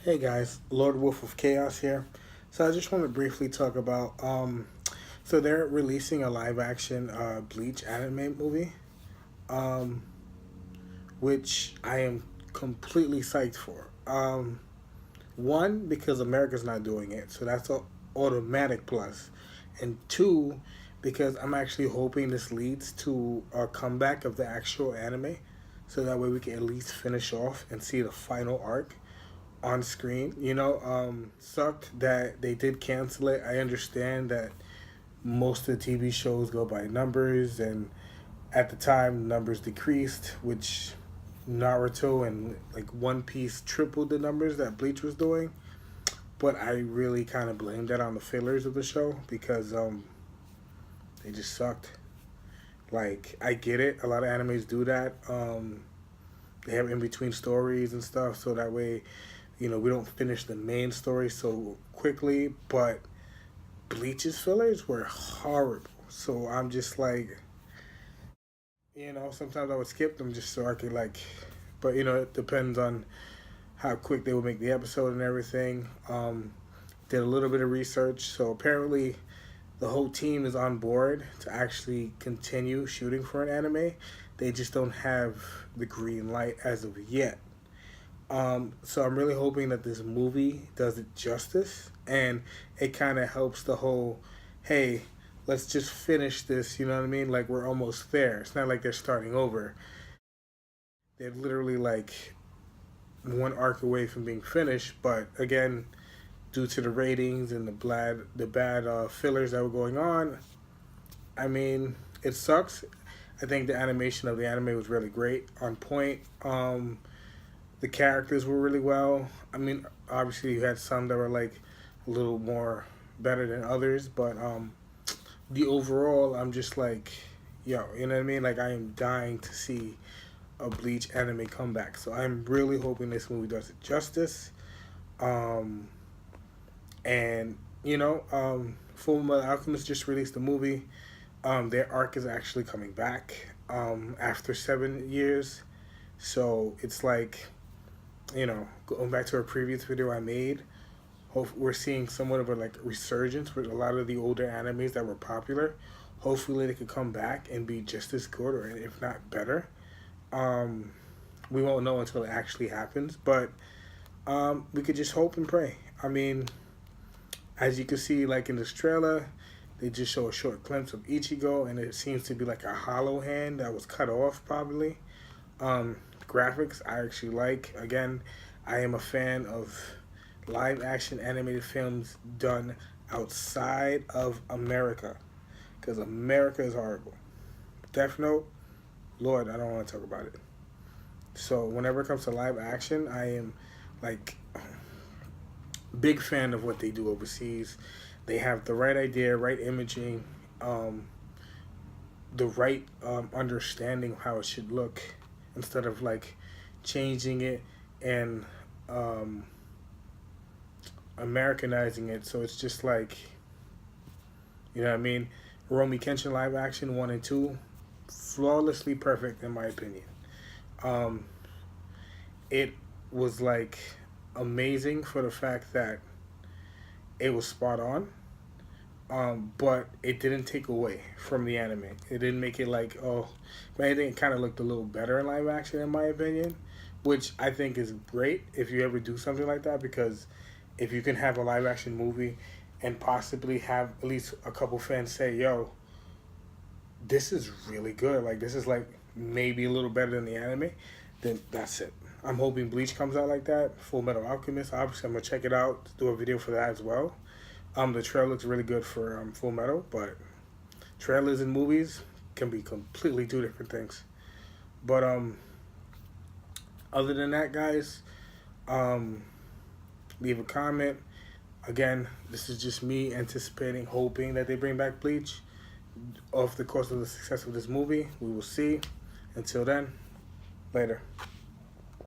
Hey guys, Lord Wolf of Chaos here. So I just want to briefly talk about so they're releasing a live action Bleach anime movie, um which I am completely psyched for. One, because America's not doing it, so that's an automatic plus. And two, because I'm actually hoping this leads to a comeback of the actual anime, so that way we can at least finish off and see the final arc on screen. Sucked that they did cancel it. I understand that most of the TV shows go by numbers, and at the time, numbers decreased, which Naruto and like One Piece tripled the numbers that Bleach was doing. But I really kind of blame that on the fillers of the show because they just sucked. Like, I get it, a lot of animes do that. They have in between stories and stuff, so that way, we don't finish the main story so quickly. But Bleach's fillers were horrible, so I'm just like, sometimes I would skip them just so I could like, but it depends on how quick they would make the episode and everything. Did a little bit of research, so apparently the whole team is on board to actually continue shooting for an anime. They just don't have the green light as of yet. So I'm really hoping that this movie does it justice, and it kind of helps the whole, hey, let's just finish this. You know what I mean? Like, we're almost there. It's not like they're starting over. They're literally like one arc away from being finished. But again, due to the ratings and the bad fillers that were going on, I mean, it sucks. I think the animation of the anime was really great, on point. The characters were really well. I mean, obviously you had some that were like a little more better than others, but the overall, I'm just like, yo, you know what I mean? Like, I am dying to see a Bleach anime comeback. So I'm really hoping this movie does it justice. Um, and Full Metal Alchemist just released a movie. Their arc is actually coming back after 7 years. So it's like, going back to a previous video I made, we're seeing somewhat of a like resurgence with a lot of the older animes that were popular. Hopefully they could come back and be just as good, or if not better. Um, we won't know until it actually happens, but we could just hope and pray. I mean, as you can see, like in this trailer, they just show a short glimpse of Ichigo, and it seems to be like a hollow hand that was cut off, probably. Graphics I actually like. Again, I am a fan of live action animated films done outside of America, because America is horrible. Death Note, Lord, I don't want to talk about it. So whenever it comes to live action, I am like big fan of what they do overseas. They have the right idea, right imaging, the right understanding of how it should look, instead of like changing it and Americanizing it. So it's just like, you know what I mean? Romy Kenshin live action 1 and 2, flawlessly perfect in my opinion. Um, it was like amazing for the fact that it was spot on. But it didn't take away from the anime. It didn't make it like, oh, but I think it kind of looked a little better in live action, in my opinion, which I think is great if you ever do something like that, because if you can have a live action movie and possibly have at least a couple fans say, yo, this is really good, like this is like maybe a little better than the anime, then that's it. I'm hoping Bleach comes out like that. Full Metal Alchemist, obviously I'm gonna check it out, do a video for that as well. The trailer looks really good for Full Metal, but trailers and movies can be completely two different things. But other than that, guys, um, leave a comment. Again, this is just me anticipating, hoping that they bring back Bleach. Off the course of the success of this movie, we will see. Until then, later.